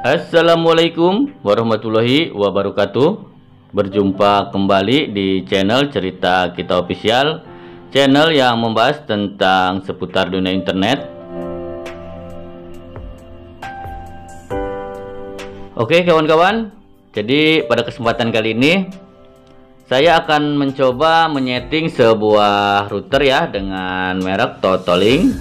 Assalamualaikum warahmatullahi wabarakatuh. Berjumpa kembali di channel Cerita Kita Official, channel yang membahas tentang seputar dunia internet. Oke kawan-kawan, jadi pada kesempatan kali ini saya akan mencoba menyeting sebuah router ya dengan merek Totoling.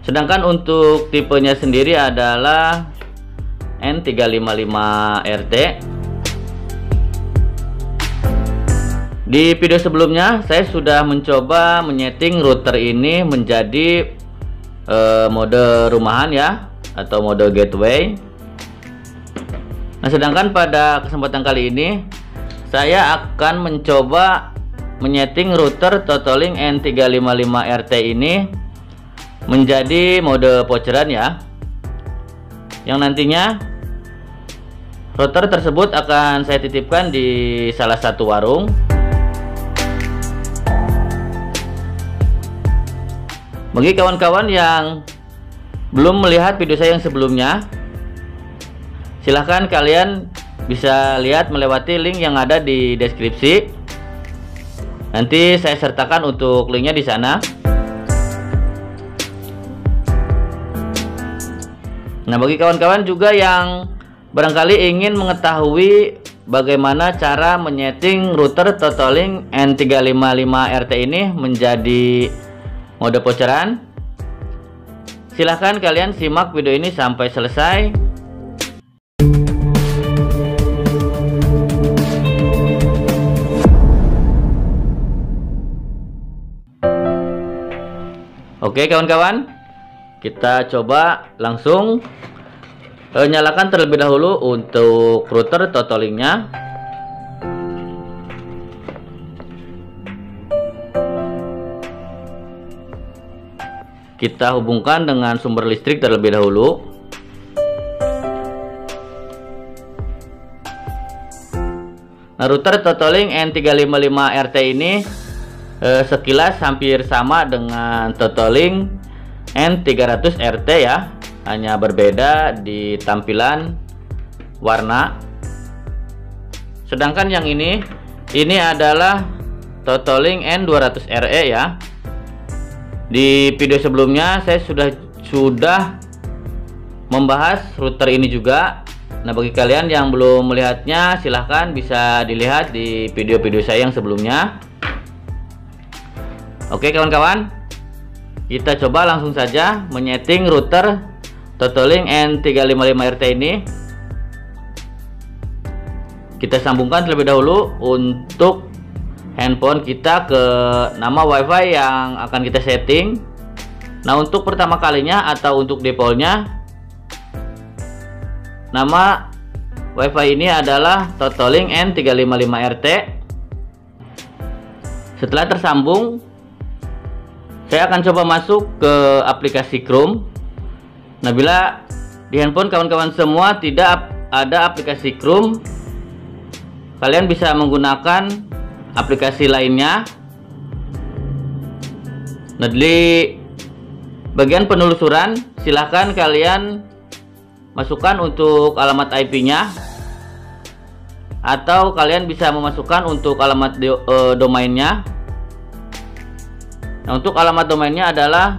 Sedangkan untuk tipenya sendiri adalah N355RT. Di video sebelumnya saya sudah mencoba menyeting router ini menjadi mode rumahan ya, atau mode gateway. Nah, sedangkan pada kesempatan kali ini saya akan mencoba menyeting router Totoling N355RT ini menjadi mode voucheran ya, yang nantinya router tersebut akan saya titipkan di salah satu warung. Bagi kawan-kawan yang belum melihat video saya yang sebelumnya, silahkan kalian bisa lihat melewati link yang ada di deskripsi. Nanti saya sertakan untuk linknya di sana. Nah, bagi kawan-kawan juga yang barangkali ingin mengetahui bagaimana cara menyeting router Totoling N355RT ini menjadi mode voucheran, silahkan kalian simak video ini sampai selesai. Oke kawan-kawan, kita coba langsung nyalakan terlebih dahulu untuk router Totolingnya. Kita hubungkan dengan sumber listrik terlebih dahulu. Nah, router Totoling N355RT ini sekilas hampir sama dengan Totoling N300RT ya, hanya berbeda di tampilan warna. Sedangkan yang ini adalah Totoling N200RE ya. Di video sebelumnya saya sudah membahas router ini juga. Nah, bagi kalian yang belum melihatnya, silahkan bisa dilihat di video-video saya yang sebelumnya. Oke kawan-kawan, kita coba langsung saja menyeting router Totoling N355RT ini. Kita sambungkan terlebih dahulu untuk handphone kita ke nama WiFi yang akan kita setting. Nah, untuk pertama kalinya atau untuk defaultnya, nama WiFi ini adalah Totoling N355RT. Setelah tersambung, saya akan coba masuk ke aplikasi Chrome. Nah, bila di handphone kawan-kawan semua tidak ada aplikasi Chrome, kalian bisa menggunakan aplikasi lainnya. Nah, di bagian penelusuran silahkan kalian masukkan untuk alamat IP-nya, atau kalian bisa memasukkan untuk alamat domainnya. Nah, untuk alamat domainnya adalah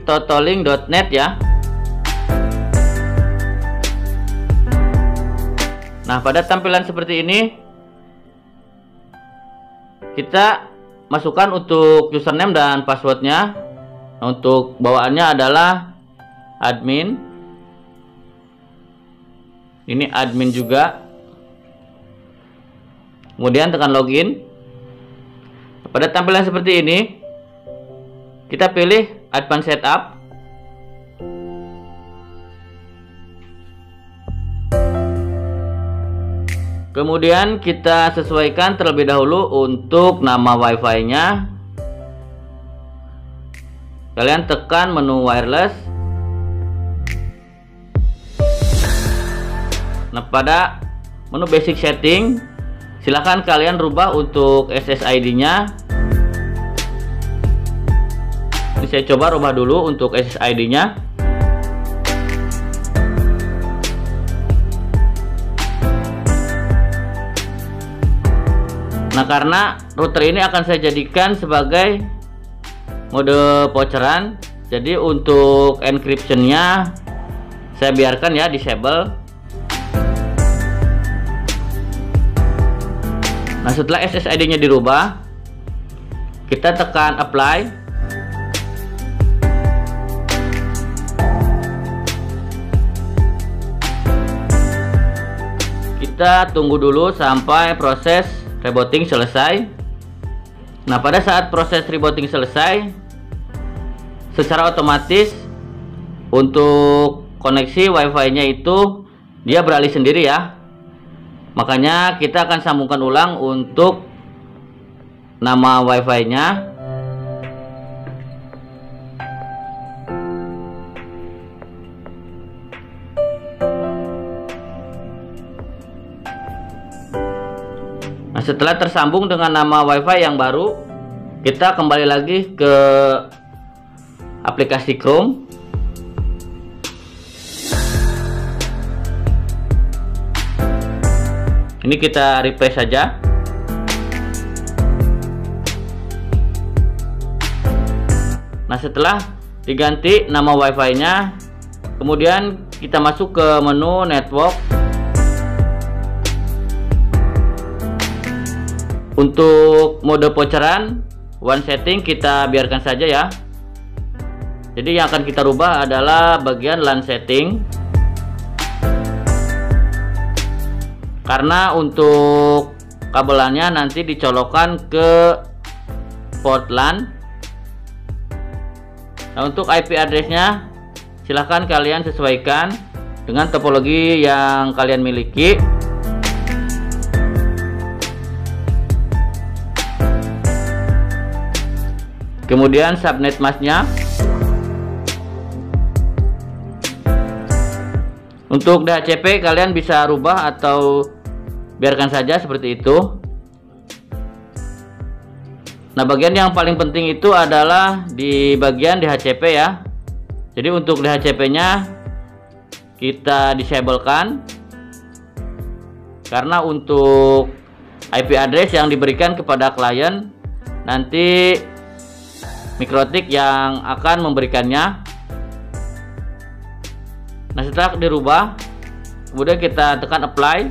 totoling.net ya. Nah, pada tampilan seperti ini kita masukkan untuk username dan passwordnya. Nah, untuk bawaannya adalah admin. Ini admin juga. Kemudian tekan login. Pada tampilan seperti ini kita pilih advanced setup. Kemudian kita sesuaikan terlebih dahulu untuk nama WiFi-nya. Kalian tekan menu wireless. Nah, pada menu basic setting, silahkan kalian rubah untuk SSID-nya. Ini saya coba rubah dulu untuk SSID-nya. Nah, karena router ini akan saya jadikan sebagai mode voucheran, jadi untuk encryption-nya saya biarkan ya disable. Nah, setelah SSID-nya dirubah, kita tekan apply. Kita tunggu dulu sampai proses rebooting selesai. Nah, pada saat proses rebooting selesai, secara otomatis untuk koneksi WiFi-nya itu dia beralih sendiri ya. Makanya kita akan sambungkan ulang untuk nama WiFi-nya. Nah, setelah tersambung dengan nama WiFi yang baru, kita kembali lagi ke aplikasi Chrome. Ini kita refresh saja. Nah, setelah diganti nama WiFi-nya, kemudian kita masuk ke menu network. Untuk mode voucheran, one setting kita biarkan saja ya. Jadi yang akan kita rubah adalah bagian LAN setting. Karena untuk kabelannya nanti dicolokkan ke port LAN. Nah, untuk IP address-nya silahkan kalian sesuaikan dengan topologi yang kalian miliki. Kemudian subnet masknya. Untuk DHCP kalian bisa rubah atau biarkan saja seperti itu. Nah, bagian yang paling penting itu adalah di bagian DHCP ya. Jadi untuk DHCP-nya kita disablekan, karena untuk IP address yang diberikan kepada klien nanti Mikrotik yang akan memberikannya. Nah, setelah dirubah, kemudian kita tekan apply.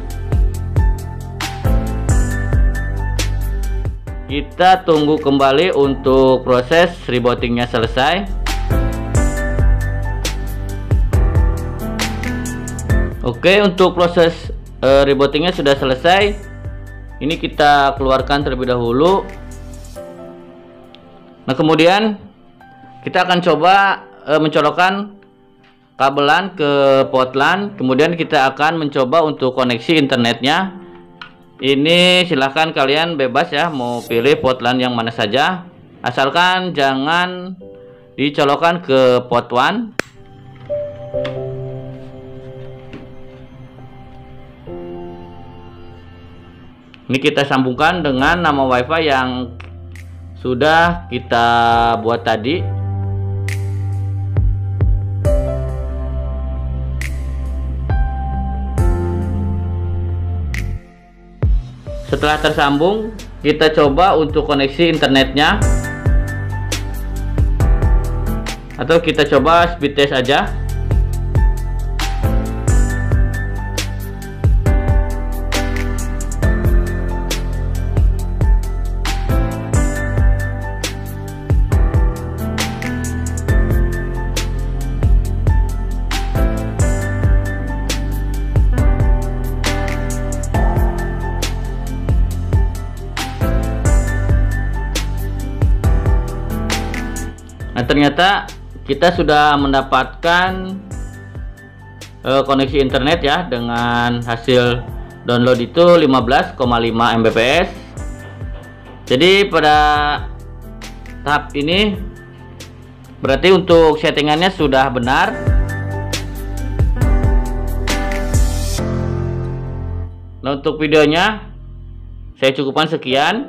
Kita tunggu kembali untuk proses rebootingnya selesai. Oke, untuk proses rebootingnya sudah selesai. Ini kita keluarkan terlebih dahulu. Nah, kemudian kita akan coba mencolokkan kabelan ke port LAN. Kemudian kita akan mencoba untuk koneksi internetnya. Ini silahkan kalian bebas ya, mau pilih port LAN yang mana saja, asalkan jangan dicolokkan ke port 1. Ini kita sambungkan dengan nama WiFi yang sudah kita buat tadi. Setelah tersambung, kita coba untuk koneksi internetnya, atau kita coba speed test aja. Nah, ternyata kita sudah mendapatkan koneksi internet ya, dengan hasil download itu 15,5 Mbps. Jadi pada tahap ini berarti untuk settingannya sudah benar. Nah, untuk videonya saya cukupkan sekian.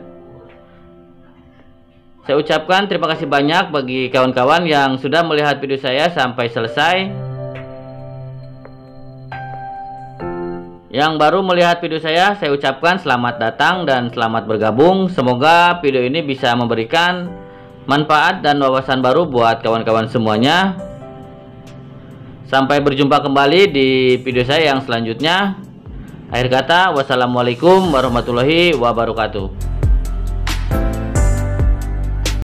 Saya ucapkan terima kasih banyak bagi kawan-kawan yang sudah melihat video saya sampai selesai. Yang baru melihat video saya ucapkan selamat datang dan selamat bergabung. Semoga video ini bisa memberikan manfaat dan wawasan baru buat kawan-kawan semuanya. Sampai berjumpa kembali di video saya yang selanjutnya. Akhir kata, wassalamualaikum warahmatullahi wabarakatuh.